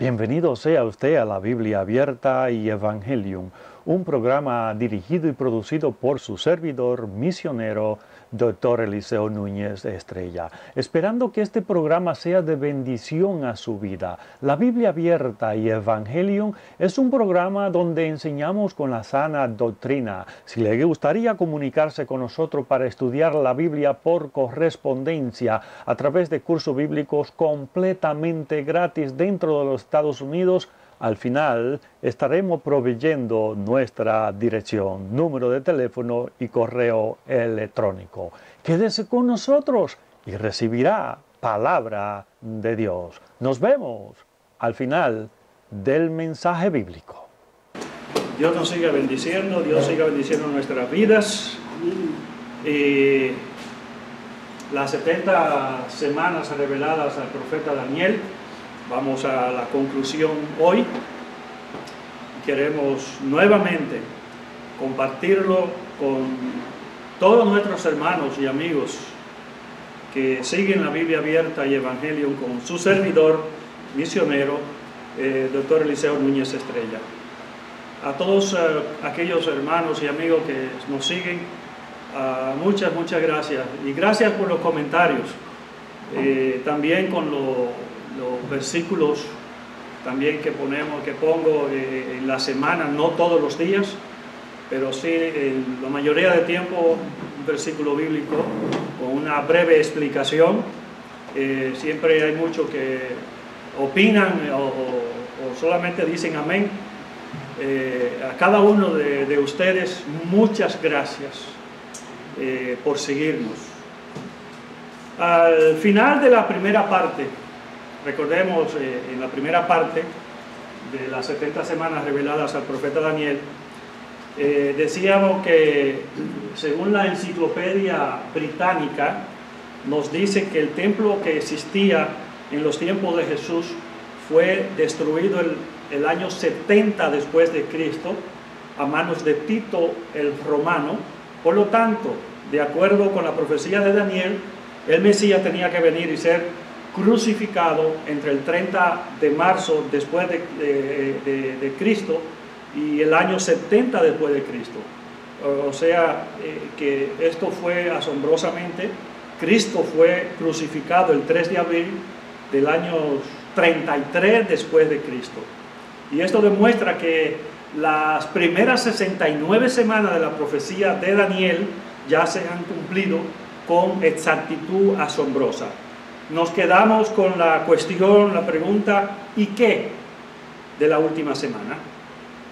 Bienvenido sea usted a la Biblia Abierta y Evangelium, un programa dirigido y producido por su servidor misionero, Dr. Eliseo Núñez Estrella, esperando que este programa sea de bendición a su vida. La Biblia Abierta y Evangelium es un programa donde enseñamos con la sana doctrina. Si le gustaría comunicarse con nosotros para estudiar la Biblia por correspondencia a través de cursos bíblicos completamente gratis dentro de los Estados Unidos, al final estaremos proveyendo nuestra dirección, número de teléfono y correo electrónico. Quédese con nosotros y recibirá palabra de Dios. Nos vemos al final del mensaje bíblico. Dios nos siga bendiciendo, Dios siga bendiciendo nuestras vidas. Las 70 semanas reveladas al profeta Daniel. Vamos a la conclusión hoy. Queremos nuevamente compartirlo con todos nuestros hermanos y amigos que siguen la Biblia Abierta y Evangelio con su servidor misionero, Dr. Eliseo Núñez Estrella. A todos aquellos hermanos y amigos que nos siguen, muchas gracias. Y gracias por los comentarios. También con los versículos también que pongo en la semana, no todos los días, pero sí en la mayoría de tiempo un versículo bíblico con una breve explicación. Siempre hay muchos que opinan o solamente dicen amén. A cada uno de ustedes muchas gracias por seguirnos. Al final de la primera parte, recordemos, en la primera parte de las 70 semanas reveladas al profeta Daniel, decíamos que según la enciclopedia británica nos dice que el templo que existía en los tiempos de Jesús fue destruido el año 70 después de Cristo a manos de Tito el Romano. Por lo tanto, de acuerdo con la profecía de Daniel, el Mesías tenía que venir y ser crucificado entre el 30 de marzo después de Cristo y el año 70 después de Cristo. O sea, que esto fue asombrosamente. Cristo fue crucificado el 3 de abril del año 33 después de Cristo. Y esto demuestra que las primeras 69 semanas de la profecía de Daniel ya se han cumplido con exactitud asombrosa. Nos quedamos con la cuestión, la pregunta, ¿y qué de la última semana?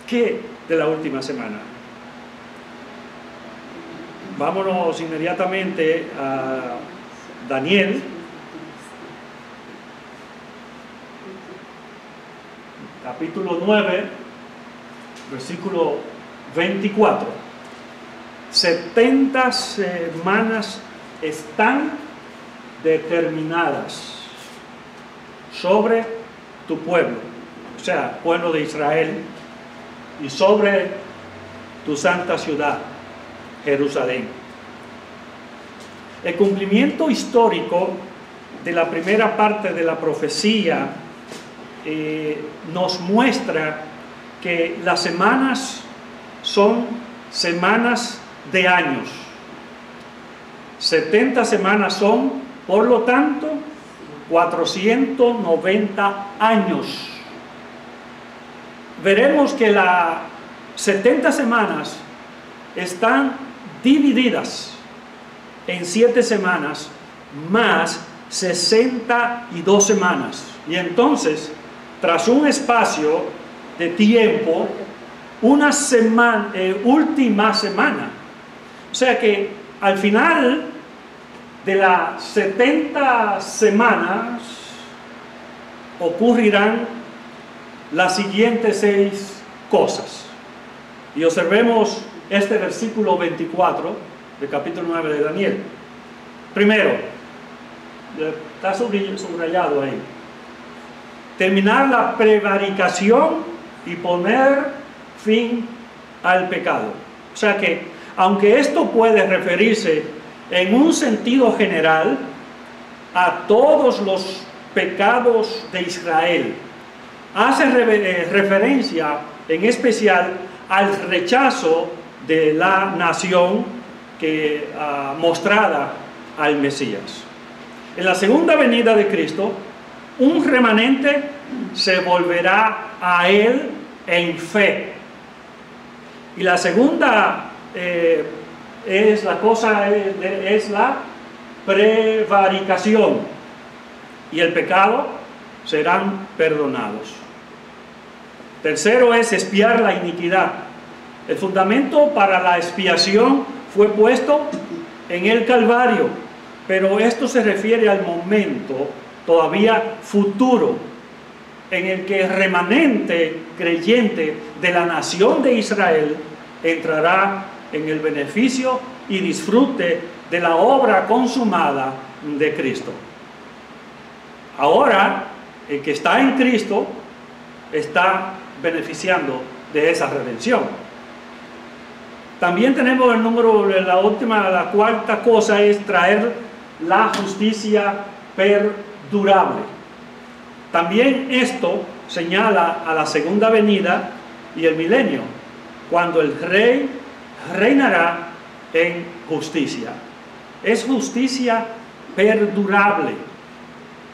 ¿Qué de la última semana? Vámonos inmediatamente a Daniel, capítulo 9, versículo 24. 70 semanas están determinadas sobre tu pueblo, o sea, pueblo de Israel, y sobre tu santa ciudad, Jerusalén. El cumplimiento histórico de la primera parte de la profecía nos muestra que las semanas son semanas de años. 70 semanas son, por lo tanto, 490 años. Veremos que las 70 semanas están divididas en 7 semanas más 62 semanas. Y entonces, tras un espacio de tiempo, una semana, última semana. O sea que al final de las 70 semanas ocurrirán las siguientes 6 cosas. Y observemos este versículo 24 del capítulo 9 de Daniel. Primero, está subrayado ahí: terminar la prevaricación y poner fin al pecado. O sea que, aunque esto puede referirse en un sentido general a todos los pecados de Israel, hace referencia en especial al rechazo de la nación que mostrada al Mesías. En la segunda venida de Cristo, un remanente se volverá a Él en fe. Y la segunda es la prevaricación, y el pecado serán perdonados. Tercero es expiar la iniquidad. El fundamento para la expiación fue puesto en el Calvario, pero esto se refiere al momento todavía futuro en el que el remanente creyente de la nación de Israel entrará en el beneficio y disfrute de la obra consumada de Cristo. Ahora, el que está en Cristo está beneficiando de esa redención. También tenemos el número, la cuarta cosa es traer la justicia perdurable. También esto señala a la segunda venida y el milenio, cuando el rey reinará en justicia. Es justicia perdurable,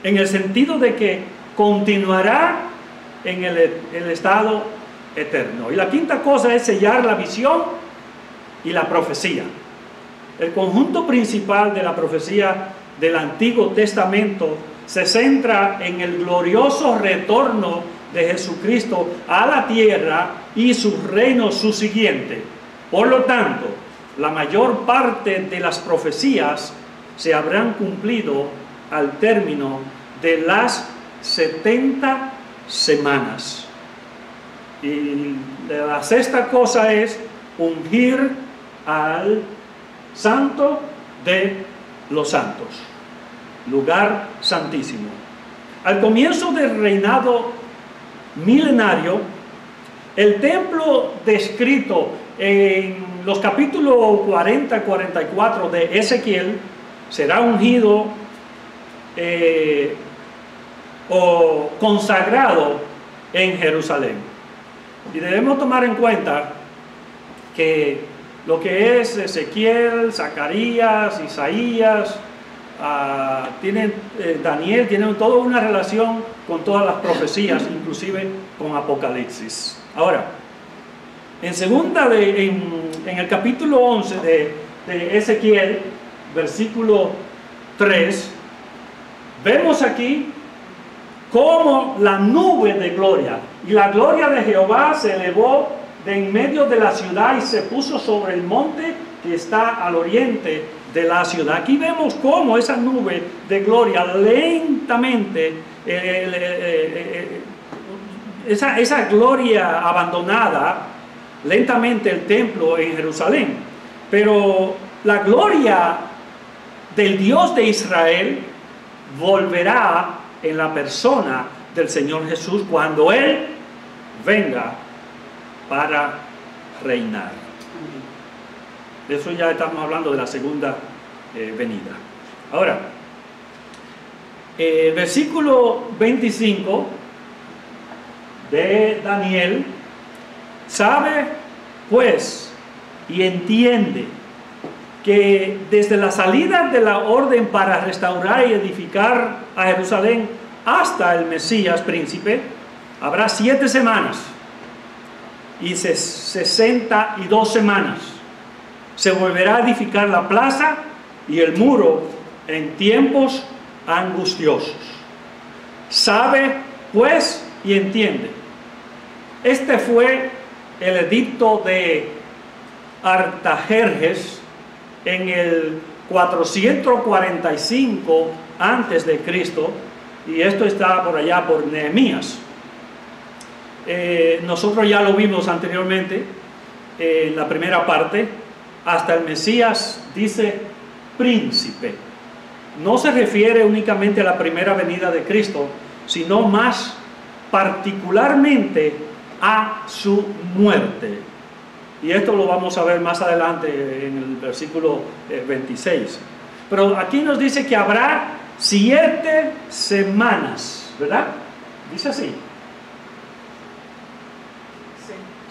en el sentido de que continuará en el estado eterno. Y la quinta cosa es sellar la visión y la profecía. El conjunto principal de la profecía del Antiguo Testamento se centra en el glorioso retorno de Jesucristo a la tierra y su reino subsiguiente. Por lo tanto, la mayor parte de las profecías se habrán cumplido al término de las 70 semanas. Y la sexta cosa es ungir al Santo de los Santos, lugar santísimo. Al comienzo del reinado milenario, el templo descrito en los capítulos 40 y 44 de Ezequiel será ungido o consagrado en Jerusalén. Y debemos tomar en cuenta que lo que es Ezequiel, Zacarías, Isaías, Daniel, tienen toda una relación con todas las profecías, inclusive con Apocalipsis. Ahora, en el capítulo 11 de Ezequiel, versículo 3, vemos aquí cómo la nube de gloria y la gloria de Jehová se elevó de en medio de la ciudad y se puso sobre el monte que está al oriente de la ciudad. Aquí vemos cómo esa nube de gloria lentamente, esa gloria abandonada, lentamente el templo en Jerusalén. Pero la gloria del Dios de Israel volverá en la persona del Señor Jesús cuando Él venga para reinar. De eso ya estamos hablando de la segunda venida. Ahora, versículo 25 de Daniel: sabe pues y entiende que desde la salida de la orden para restaurar y edificar a Jerusalén hasta el Mesías príncipe habrá 7 semanas y 62 semanas. Se volverá a edificar la plaza y el muro en tiempos angustiosos. Sabe pues y entiende. Este fue el edicto de Artajerjes en el 445 antes de Cristo, y esto está por allá por Nehemías. Nosotros ya lo vimos anteriormente en la primera parte. Hasta el Mesías dice príncipe. No se refiere únicamente a la primera venida de Cristo, sino más particularmente a su muerte. Y esto lo vamos a ver más adelante en el versículo 26. Pero aquí nos dice que habrá 7 semanas, ¿verdad? Dice así.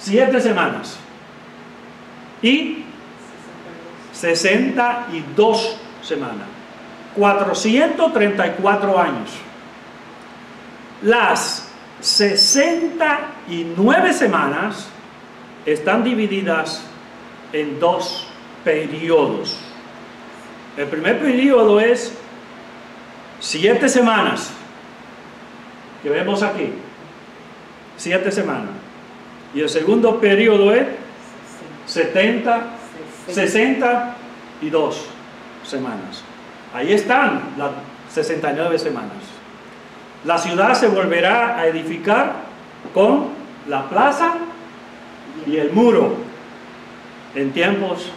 7 semanas y 62 semanas. 434 años. Las 69 semanas están divididas en 2 periodos. El primer periodo es 7 semanas, que vemos aquí, 7 semanas. Y el segundo periodo es 62 semanas. Ahí están las 69 semanas. La ciudad se volverá a edificar con la plaza y el muro en tiempos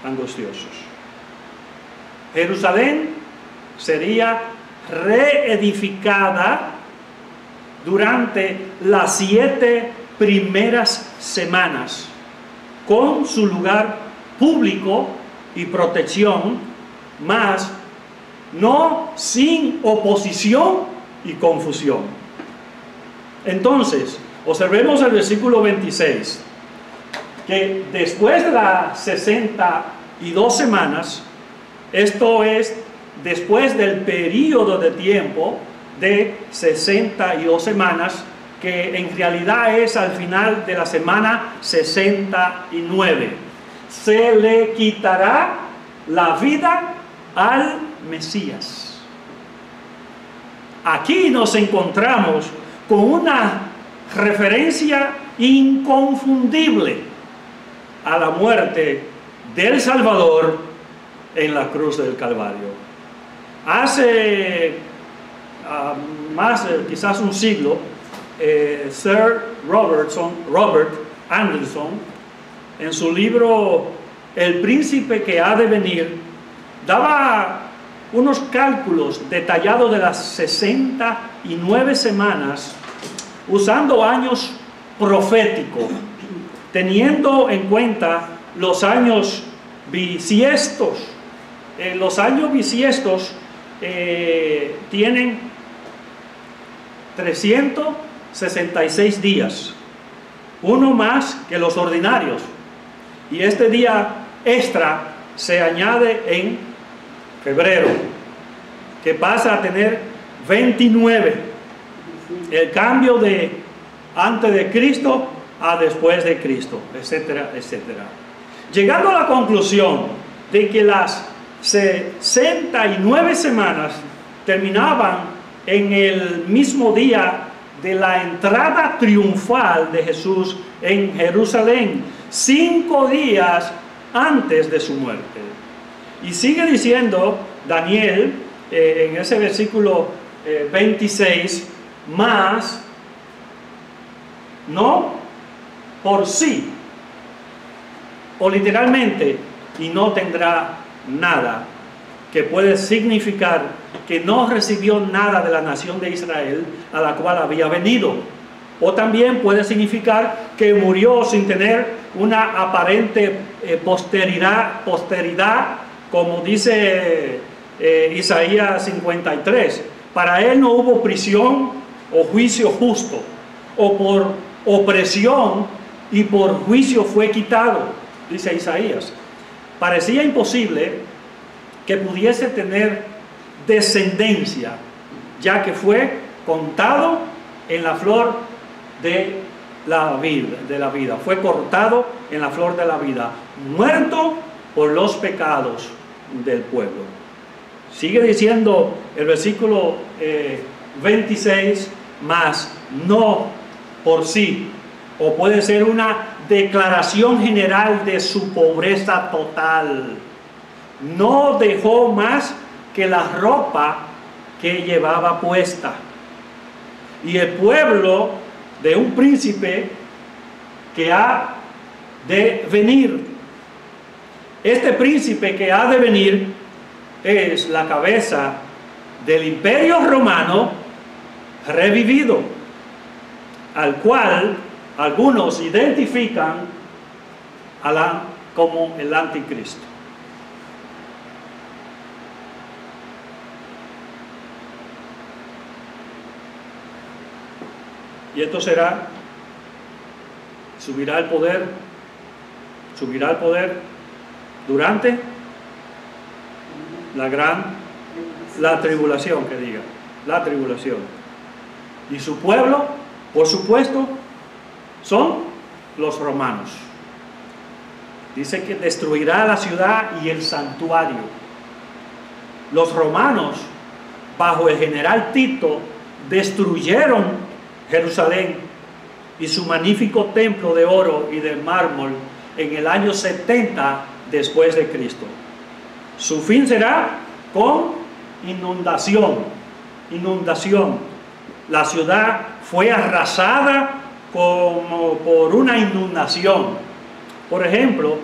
angustiosos. Jerusalén sería reedificada durante las 7 primeras semanas, con su lugar público y protección, mas no sin oposición y confusión. Entonces, observemos el versículo 26, que después de las 62 semanas, esto es después del periodo de tiempo de 62 semanas, que en realidad es al final de la semana 69, se le quitará la vida al Mesías. Aquí nos encontramos con una referencia inconfundible a la muerte del Salvador en la cruz del Calvario. Hace quizás un siglo, Sir Robert Anderson, en su libro El príncipe que ha de venir, daba unos cálculos detallados de las 69 semanas usando años proféticos, teniendo en cuenta los años bisiestos. Los años bisiestos tienen 366 días, uno más que los ordinarios, y este día extra se añade en febrero, que pasa a tener 29, el cambio de antes de Cristo a después de Cristo, etcétera, etcétera. Llegando a la conclusión de que las 69 semanas terminaban en el mismo día de la entrada triunfal de Jesús en Jerusalén, 5 días antes de su muerte. Y sigue diciendo Daniel en ese versículo 26, más no por sí, o literalmente, y no tendrá nada, que puede significar que no recibió nada de la nación de Israel a la cual había venido. O también puede significar que murió sin tener una aparente posteridad, como dice Isaías 53. Para él no hubo prisión o juicio justo, o por opresión y por juicio fue quitado, dice Isaías. Parecía imposible que pudiese tener descendencia, ya que fue contado en la flor de la vida, fue cortado en la flor de la vida, muerto por los pecados del pueblo. Sigue diciendo el versículo 26, más no por sí, o puede ser una declaración general de su pobreza total. No dejó más que la ropa que llevaba puesta. Y el pueblo de un príncipe que ha de venir. Este príncipe que ha de venir es la cabeza del imperio romano revivido, al cual algunos identifican como el anticristo. Y esto será subirá el poder durante la tribulación, que diga, la tribulación. Y su pueblo, por supuesto, son los romanos. Dice que destruirá la ciudad y el santuario. Los romanos, bajo el general Tito, destruyeron Jerusalén y su magnífico templo de oro y de mármol en el año 70 después de Cristo. Su fin será con inundación. La ciudad fue arrasada como por una inundación. Por ejemplo,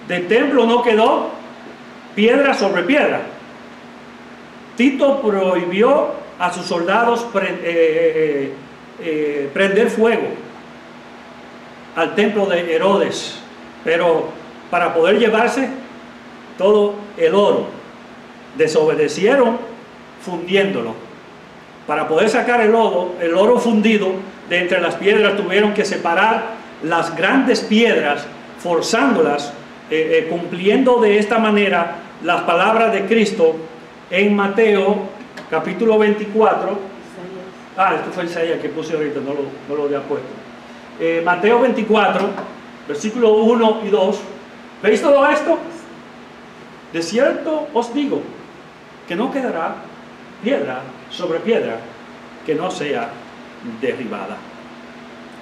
del templo no quedó piedra sobre piedra. Tito prohibió a sus soldados prender fuego al templo de Herodes, pero para poder llevarse todo el oro, desobedecieron fundiéndolo. Para poder sacar el oro fundido de entre las piedras, tuvieron que separar las grandes piedras, forzándolas, cumpliendo de esta manera las palabras de Cristo en Mateo capítulo 24. Esto fue Isaías que puse ahorita, no lo había puesto. Mateo 24, versículo 1 y 2. ¿Veis todo esto? De cierto os digo que no quedará piedra sobre piedra que no sea derribada.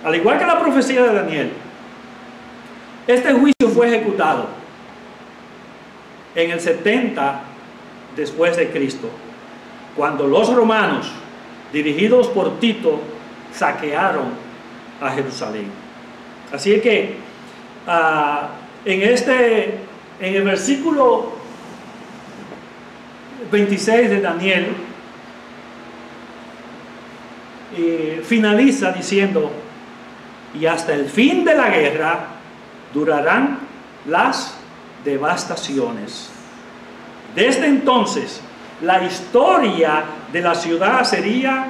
Al igual que la profecía de Daniel, este juicio fue ejecutado en el 70 después de Cristo, cuando los romanos, dirigidos por Tito, saquearon a Jerusalén. Así que en el versículo 26 de Daniel finaliza diciendo: y hasta el fin de la guerra durarán las devastaciones. Desde entonces la historia de la ciudad sería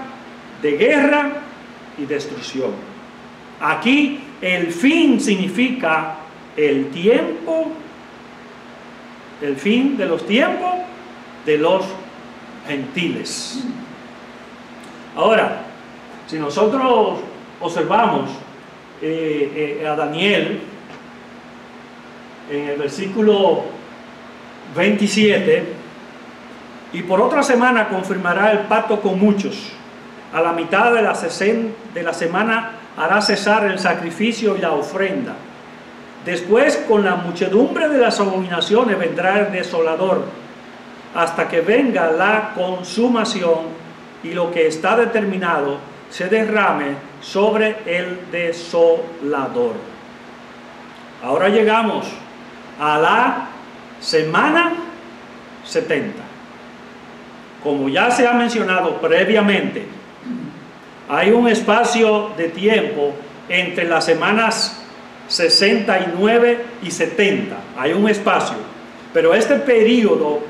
de guerra y destrucción. Aquí el fin significa el tiempo, el fin de los tiempos de los gentiles. Ahora, si nosotros observamos a Daniel en el versículo 27, y por otra semana confirmará el pacto con muchos. A la mitad de la semana hará cesar el sacrificio y la ofrenda. Después, con la muchedumbre de las abominaciones, vendrá el desolador, hasta que venga la consumación y lo que está determinado se derrame sobre el desolador. Ahora llegamos a la semana 70. Como ya se ha mencionado previamente, hay un espacio de tiempo entre las semanas 69 y 70. Hay un espacio, pero este periodo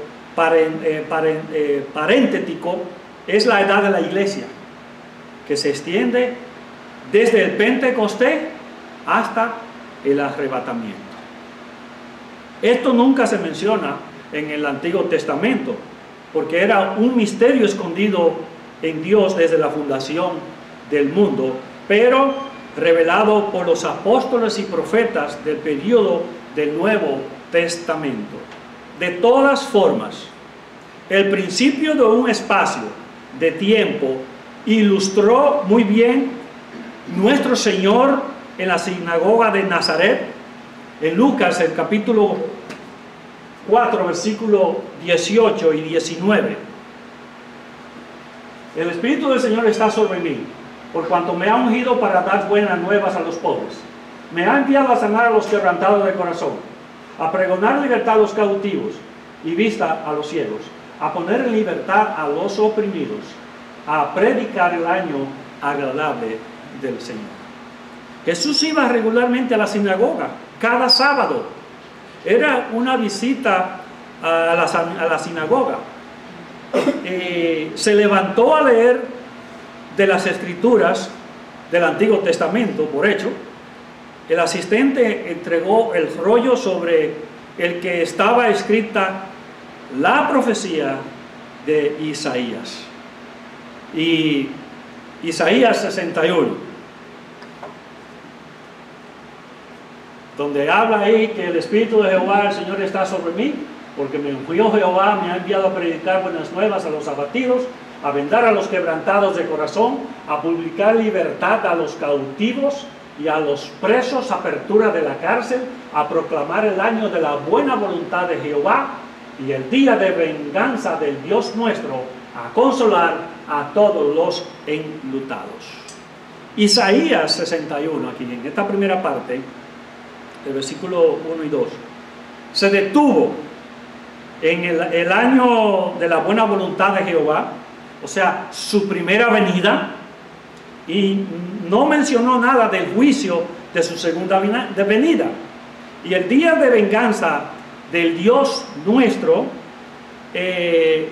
paréntico es la edad de la iglesia, que se extiende desde el Pentecostés hasta el arrebatamiento. Esto nunca se menciona en el Antiguo Testamento, porque era un misterio escondido en Dios desde la fundación del mundo, pero revelado por los apóstoles y profetas del periodo del Nuevo Testamento. De todas formas, el principio de un espacio de tiempo ilustró muy bien nuestro Señor en la sinagoga de Nazaret, en Lucas, el capítulo 4, versículo 18 y 19. El Espíritu del Señor está sobre mí, por cuanto me ha ungido para dar buenas nuevas a los pobres. Me ha enviado a sanar a los quebrantados de corazón, a pregonar libertad a los cautivos y vista a los ciegos, a poner en libertad a los oprimidos, a predicar el año agradable del Señor. Jesús iba regularmente a la sinagoga, cada sábado. Era una visita a la sinagoga. Se levantó a leer de las Escrituras del Antiguo Testamento, por hecho, el asistente entregó el rollo sobre el que estaba escrita la profecía de Isaías. Y Isaías 61, donde habla ahí que el Espíritu de Jehová, el Señor, está sobre mí, porque me ungió Jehová, me ha enviado a predicar buenas nuevas a los abatidos, a vendar a los quebrantados de corazón, a publicar libertad a los cautivos y a los presos, apertura de la cárcel, a proclamar el año de la buena voluntad de Jehová y el día de venganza del Dios nuestro, a consolar a todos los enlutados. Isaías 61, aquí en esta primera parte, el versículo 1 y 2, se detuvo en el año de la buena voluntad de Jehová, o sea, su primera venida, y no mencionó nada del juicio de su segunda venida. Y el día de venganza del Dios nuestro, en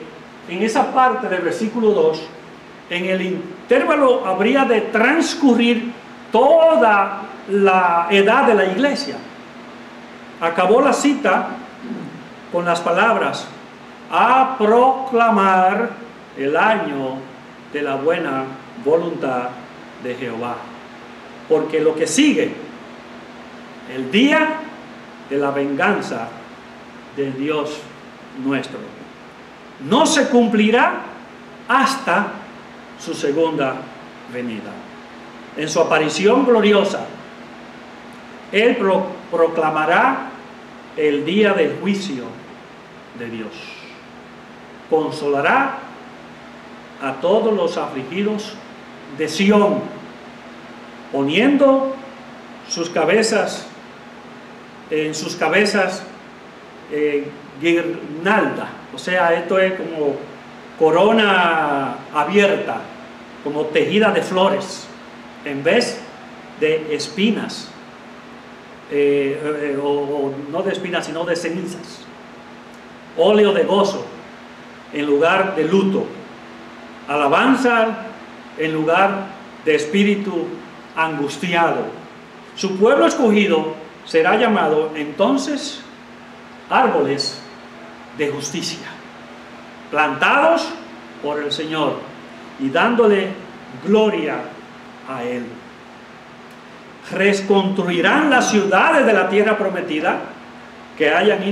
esa parte del versículo 2, en el intervalo habría de transcurrir toda la edad de la iglesia. Acabó la cita con las palabras: a proclamar el año de la buena voluntad de Jehová. Porque lo que sigue, el día de la venganza del Dios nuestro, no se cumplirá hasta su segunda venida. En su aparición gloriosa, Él proclamará el día del juicio de Dios. Consolará a todos los afligidos de Sión, poniendo sus cabezas guirnalda, o sea, esto es como corona abierta, como tejida de flores, en vez de espinas, o no de espinas, sino de cenizas. Óleo de gozo en lugar de luto, alabanza en lugar de espíritu angustiado. Su pueblo escogido será llamado entonces árboles de justicia, plantados por el Señor y dándole gloria a Él. Reconstruirán las ciudades de la tierra prometida que hayan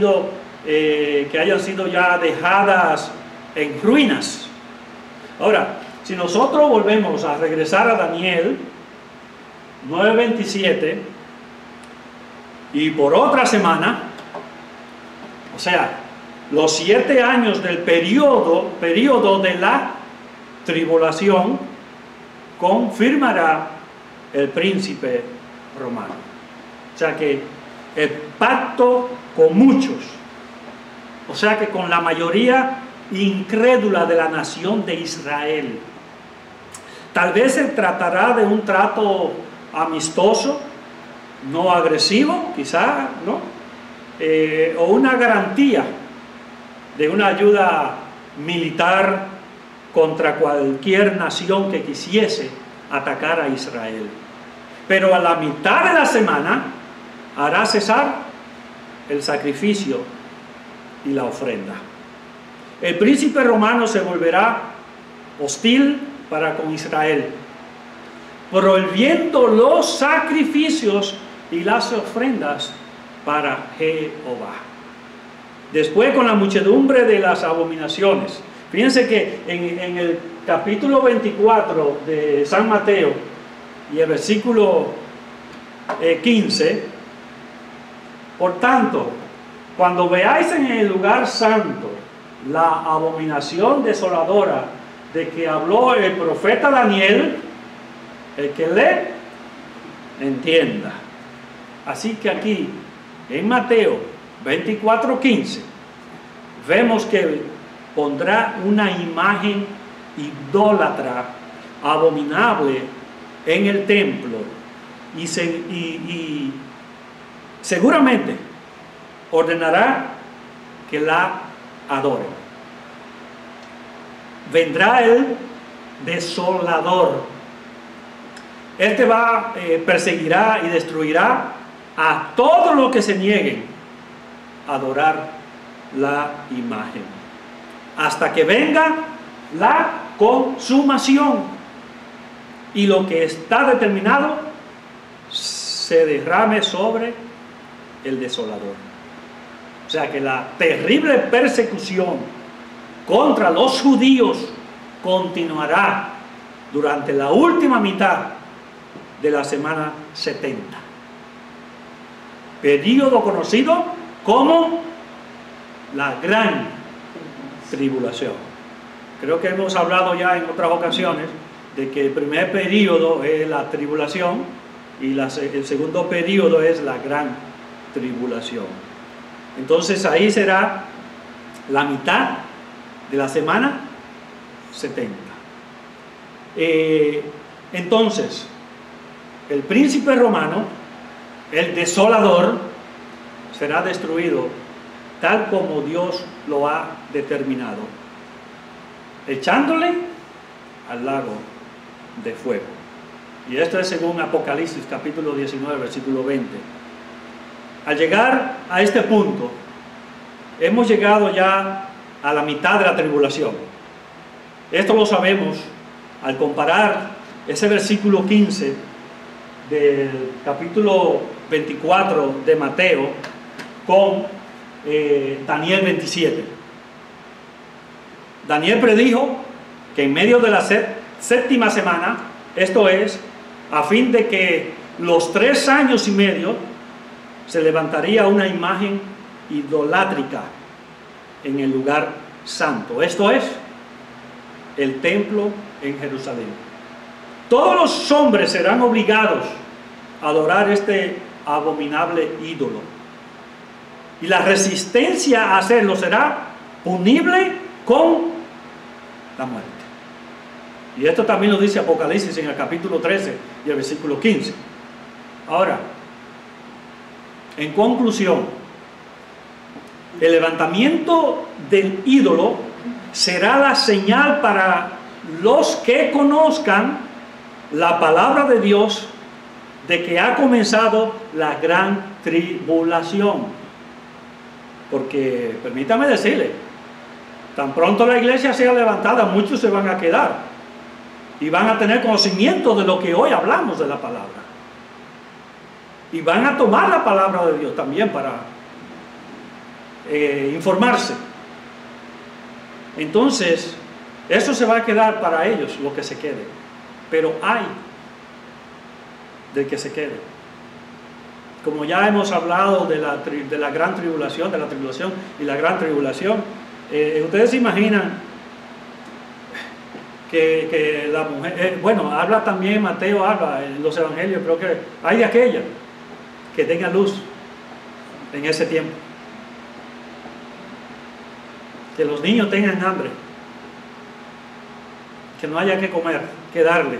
sido ya dejadas en ruinas. Ahora, si nosotros volvemos a regresar a Daniel 9:27 y por otra semana, o sea, los 7 años del periodo de la tribulación, confirmará el príncipe romano. O sea que el pacto con muchos, o sea que con la mayoría incrédula de la nación de Israel. Tal vez se tratará de un trato amistoso, no agresivo, quizá, ¿no? O una garantía de una ayuda militar contra cualquier nación que quisiese atacar a Israel. Pero a la mitad de la semana hará cesar el sacrificio y la ofrenda. El príncipe romano se volverá hostil para con Israel, prohibiendo los sacrificios y las ofrendas para Jehová. Después, con la muchedumbre de las abominaciones. Fíjense que en el capítulo 24 de San Mateo y el versículo 15, por tanto, cuando veáis en el lugar santo la abominación desoladora de que habló el profeta Daniel, el que lee, entienda. Así que aquí, en Mateo 24:15, vemos que pondrá una imagen idólatra, abominable, en el templo, y seguramente ordenará que la adoren. Vendrá el desolador, Él te va, perseguirá y destruirá a todos los que se nieguen a adorar la imagen, hasta que venga la consumación y lo que está determinado se derrame sobre el desolador. O sea que la terrible persecución contra los judíos continuará durante la última mitad de la semana 70, período conocido como la gran tribulación. Creo que hemos hablado ya en otras ocasiones de que el primer período es la tribulación y el segundo período es la gran tribulación. Entonces ahí será la mitad de la semana 70. Entonces, el príncipe romano, el desolador, será destruido tal como Dios lo ha determinado, echándole al lago de fuego. Y esto es según Apocalipsis capítulo 19 versículo 20. Al llegar a este punto, hemos llegado ya a la mitad de la tribulación. Esto lo sabemos al comparar ese versículo 15 del capítulo 24 de Mateo con Daniel 27. Daniel predijo que en medio de la séptima semana, esto es, a fin de que los 3 años y medio se levantaría una imagen idolátrica en el lugar santo. Esto es, el templo en Jerusalén. Todos los hombres serán obligados a adorar este abominable ídolo. Y la resistencia a hacerlo será punible con la muerte. Y esto también lo dice Apocalipsis en el capítulo 13 y el versículo 15. Ahora, en conclusión, el levantamiento del ídolo será la señal para los que conozcan la palabra de Dios de que ha comenzado la gran tribulación. Porque, permítame decirle, tan pronto la iglesia sea levantada, muchos se van a quedar y van a tener conocimiento de lo que hoy hablamos de la palabra. Y van a tomar la palabra de Dios también para informarse. Entonces, eso se va a quedar para ellos, lo que se quede. Pero hay del que se quede. Como ya hemos hablado de la gran tribulación, de la tribulación y la gran tribulación, ustedes se imaginan que la mujer, bueno, habla también Mateo, habla en los evangelios, creo que hay de aquella que tenga luz en ese tiempo. Que los niños tengan hambre, que no haya que comer, que darle,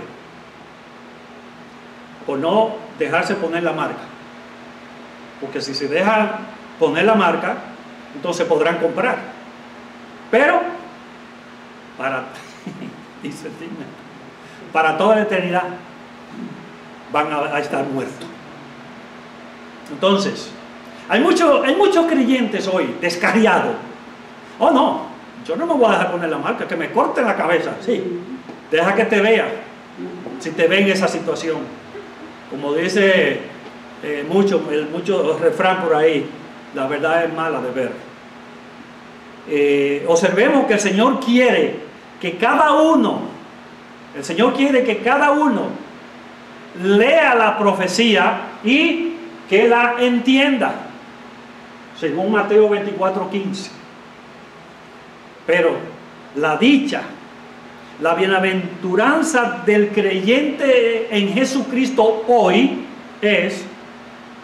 o no dejarse poner la marca, porque si se deja poner la marca, entonces podrán comprar, pero para toda la eternidad van a estar muertos. Entonces, hay muchos creyentes hoy descarriados. Oh no, yo no me voy a dejar poner la marca, que me corten la cabeza. Sí, deja que te vea, si te ve en esa situación. Como dice mucho refrán por ahí, la verdad es mala de ver. Observemos que el Señor quiere que cada uno lea la profecía y que la entienda, según Mateo 24:15. Pero la dicha, la bienaventuranza del creyente en Jesucristo hoy es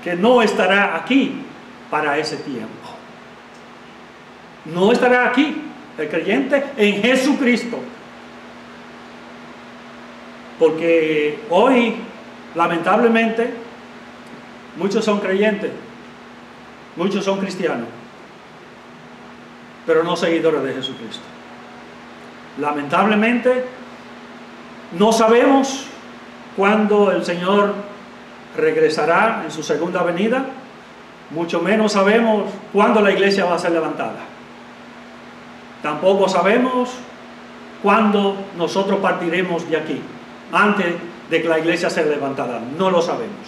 que no estará aquí para ese tiempo. No estará aquí el creyente en Jesucristo. Porque hoy, lamentablemente, muchos son creyentes, muchos son cristianos, pero no seguidores de Jesucristo. Lamentablemente, no sabemos cuándo el Señor regresará en su segunda venida, mucho menos sabemos cuándo la iglesia va a ser levantada. Tampoco sabemos cuándo nosotros partiremos de aquí, antes de que la iglesia sea levantada. No lo sabemos.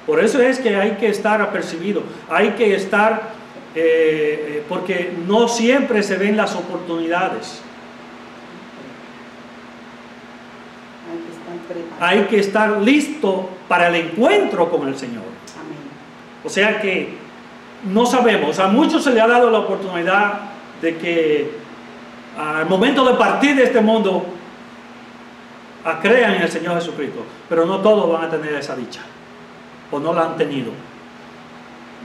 Por eso es que hay que estar apercibido, hay que estar, porque no siempre se ven las oportunidades. Hay que estar listo para el encuentro con el Señor. Amén. O sea que no sabemos. A muchos se le ha dado la oportunidad de que al momento de partir de este mundo crean en el Señor Jesucristo, pero no todos van a tener esa dicha, o no la han tenido,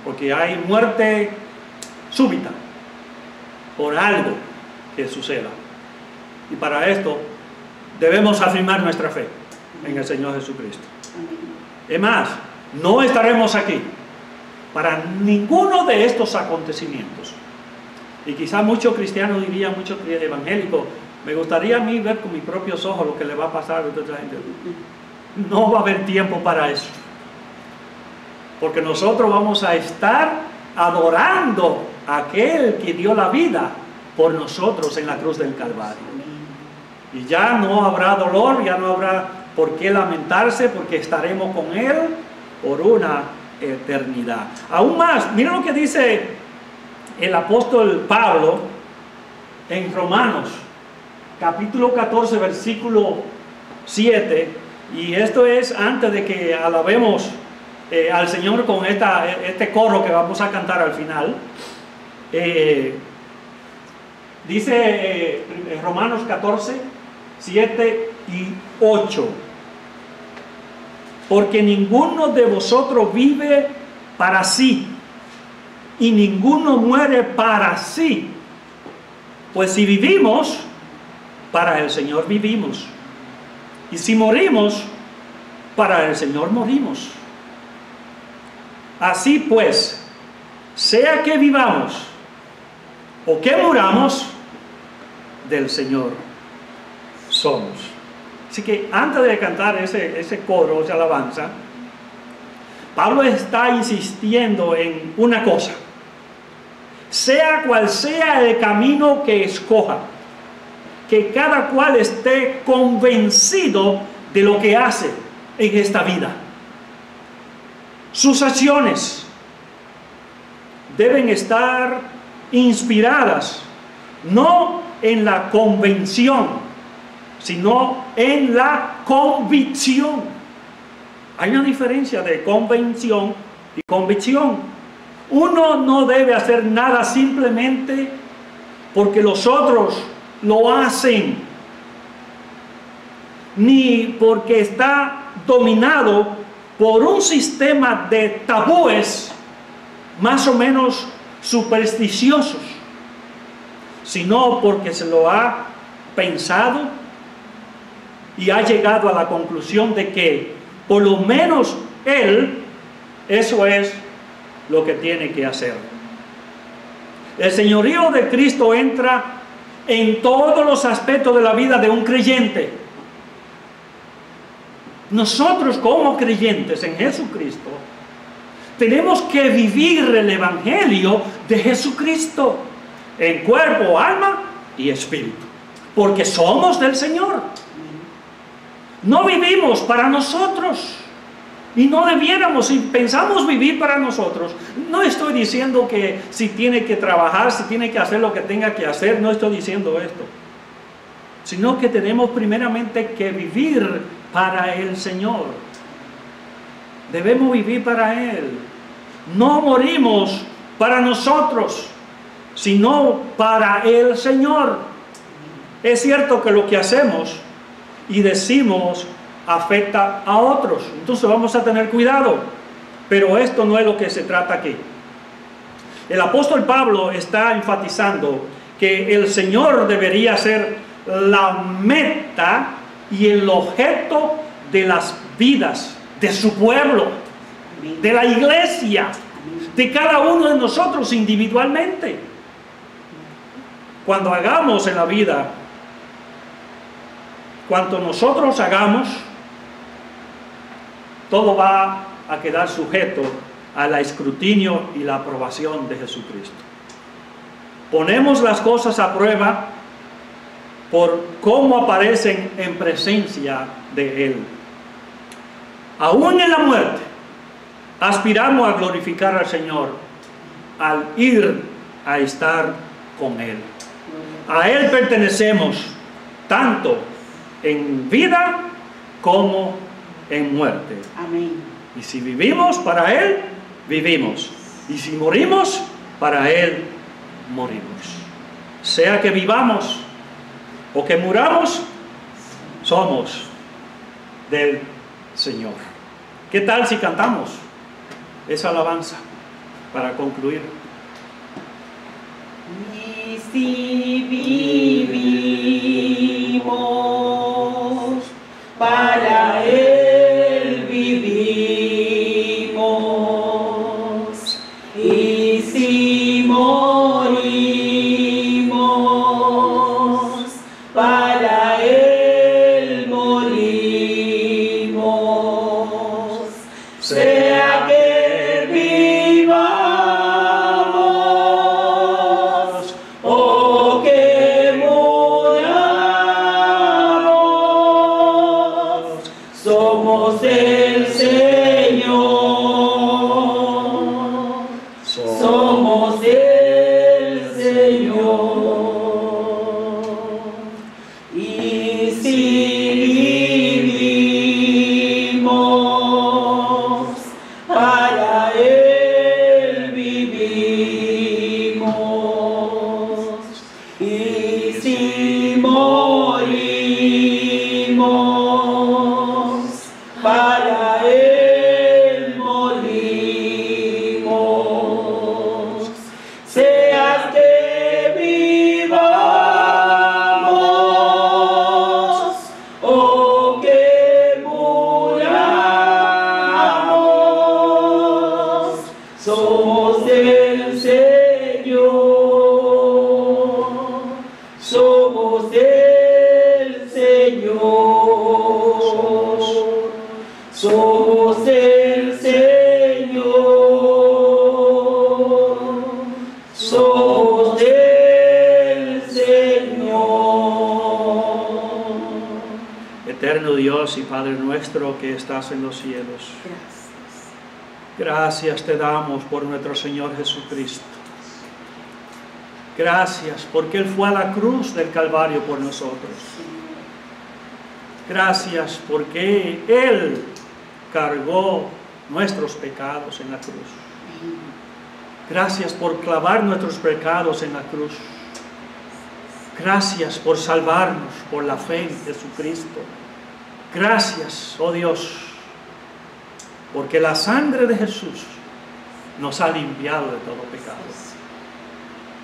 porque hay muerte súbita por algo que suceda, y para esto debemos afirmar nuestra fe en el Señor Jesucristo. Es más, no estaremos aquí para ninguno de estos acontecimientos. Y quizás muchos cristianos dirían, muchos evangélicos, me gustaría a mí ver con mis propios ojos lo que le va a pasar a otra gente. No va a haber tiempo para eso, porque nosotros vamos a estar adorando a aquel que dio la vida por nosotros en la cruz del Calvario. Y ya no habrá dolor, ya no habrá por qué lamentarse, porque estaremos con Él por una eternidad. Aún más, miren lo que dice el apóstol Pablo en Romanos, capítulo 14, versículo 7, y esto es antes de que alabemos al Señor con este coro que vamos a cantar al final. Dice Romanos 14, 7 y 8: porque ninguno de vosotros vive para sí, y ninguno muere para sí. Pues si vivimos, para el Señor vivimos, y si morimos, para el Señor morimos. Así pues, sea que vivamos o que muramos, del Señor somos. Así que antes de cantar ese coro, esa alabanza, Pablo está insistiendo en una cosa: sea cual sea el camino que escoja, que cada cual esté convencido de lo que hace en esta vida. Sus acciones deben estar inspiradas no en la convención, sino en la convicción. Hay una diferencia de convención y convicción. Uno no debe hacer nada simplemente porque los otros lo hacen, ni porque está dominado por un sistema de tabúes más o menos supersticiosos, sino porque se lo ha pensado y ha llegado a la conclusión de que por lo menos él, eso es lo que tiene que hacer. El señorío de Cristo entra en todos los aspectos de la vida de un creyente. Nosotros como creyentes en Jesucristo tenemos que vivir el evangelio de Jesucristo en cuerpo, alma y espíritu, porque somos del Señor. No vivimos para nosotros, y no debiéramos. Si pensamos vivir para nosotros, no estoy diciendo que si tiene que trabajar, si tiene que hacer lo que tenga que hacer, no estoy diciendo esto, sino que tenemos primeramente que vivir para el Señor. Debemos vivir para Él. No morimos para nosotros, sino para el Señor. Es cierto que lo que hacemos y decimos afecta a otros, entonces vamos a tener cuidado, pero esto no es lo que se trata aquí. El apóstol Pablo está enfatizando que el Señor debería ser la meta y el objeto de las vidas de su pueblo, de la iglesia, de cada uno de nosotros individualmente. Cuando hagamos en la vida, cuanto nosotros hagamos, todo va a quedar sujeto al escrutinio y la aprobación de Jesucristo. Ponemos las cosas a prueba por cómo aparecen en presencia de Él. Aún en la muerte, aspiramos a glorificar al Señor al ir a estar con Él. A Él pertenecemos tanto en vida como en muerte. Amén. Y si vivimos, para Él vivimos. Y si morimos, para Él morimos. Sea que vivamos o que muramos, somos del Señor. ¿Qué tal si cantamos esa alabanza para concluir? Y si vivimos, para Él vivimos. Y si morimos, para Él morimos. Sea que vivamos o que muramos, somos del Señor, somos del Señor. Y si vivimos, para Él vivimos. Y si morimos, para Él morimos. Sea que vivamos o que muramos, somos del Señor, somos del Señor, somos del Señor, somos del Señor. Eterno Dios y Padre nuestro que estás en los cielos, gracias te damos por nuestro Señor Jesucristo. Gracias porque Él fue a la cruz del Calvario por nosotros. Gracias porque Él cargó nuestros pecados en la cruz. Gracias por clavar nuestros pecados en la cruz. Gracias por salvarnos por la fe en Jesucristo. Gracias, oh Dios, porque la sangre de Jesús nos ha limpiado de todo pecado.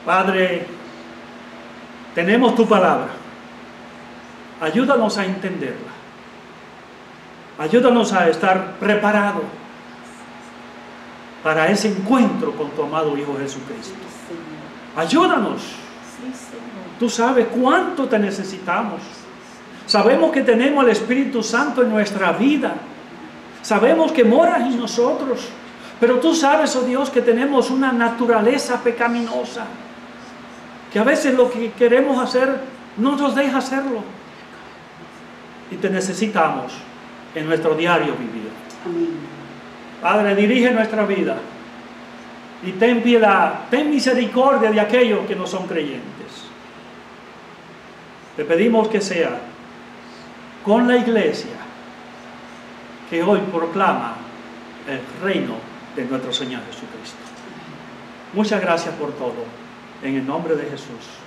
Padre, tenemos tu palabra. Ayúdanos a entenderla. Ayúdanos a estar preparados para ese encuentro con tu amado Hijo Jesucristo. Ayúdanos. Tú sabes cuánto te necesitamos. Sabemos que tenemos el Espíritu Santo en nuestra vida. Sabemos que moras en nosotros. Pero tú sabes, oh Dios, que tenemos una naturaleza pecaminosa. Que a veces lo que queremos hacer no nos deja hacerlo. Y te necesitamos en nuestro diario vivir. Amén. Padre, dirige nuestra vida. Y ten piedad, ten misericordia de aquellos que no son creyentes. Te pedimos que sea con la iglesia que hoy proclama el reino de nuestro Señor Jesucristo. Muchas gracias por todo. En el nombre de Jesús.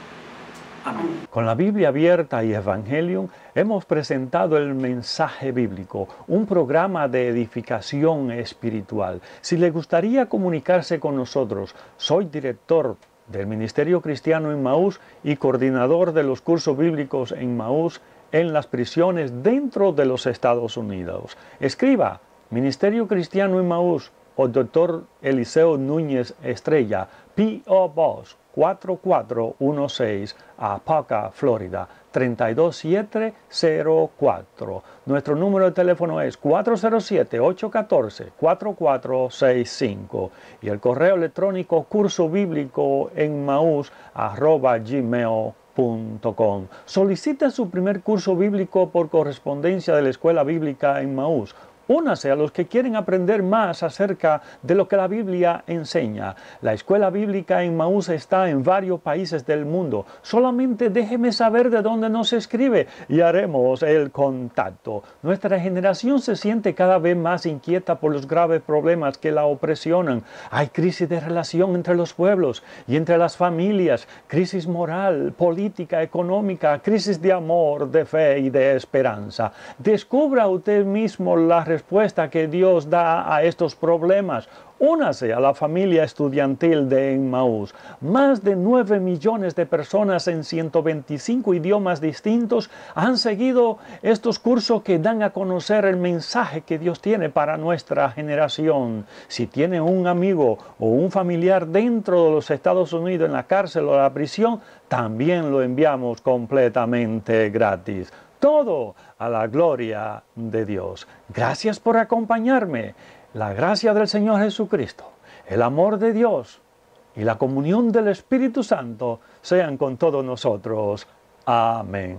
Amén. Con la Biblia abierta y Evangelium hemos presentado el mensaje bíblico, un programa de edificación espiritual. Si le gustaría comunicarse con nosotros, soy director del Ministerio Cristiano Emmaús y coordinador de los cursos bíblicos Emmaús en las prisiones dentro de los Estados Unidos. Escriba Ministerio Cristiano Emmaús o Dr. Eliseo Núñez Estrella, P.O. Box 4416, Apoca, Florida 32704. Nuestro número de teléfono es 407-814-4465 y el correo electrónico cursobiblicoenmaus@gmail.com. Solicite su primer curso bíblico por correspondencia de la Escuela Bíblica Emmaús. Únase a los que quieren aprender más acerca de lo que la Biblia enseña. La Escuela Bíblica Emmaús está en varios países del mundo. Solamente déjeme saber de dónde nos escribe y haremos el contacto. Nuestra generación se siente cada vez más inquieta por los graves problemas que la opresionan. Hay crisis de relación entre los pueblos y entre las familias, crisis moral, política, económica, crisis de amor, de fe y de esperanza. Descubra usted mismo la respuesta que Dios da a estos problemas. Únase a la familia estudiantil de Emmaús. Más de 9 millones de personas en 125 idiomas distintos han seguido estos cursos que dan a conocer el mensaje que Dios tiene para nuestra generación. Si tiene un amigo o un familiar dentro de los Estados Unidos en la cárcel o la prisión, también lo enviamos completamente gratis. Todo a la gloria de Dios. Gracias por acompañarme. La gracia del Señor Jesucristo, el amor de Dios y la comunión del Espíritu Santo sean con todos nosotros. Amén.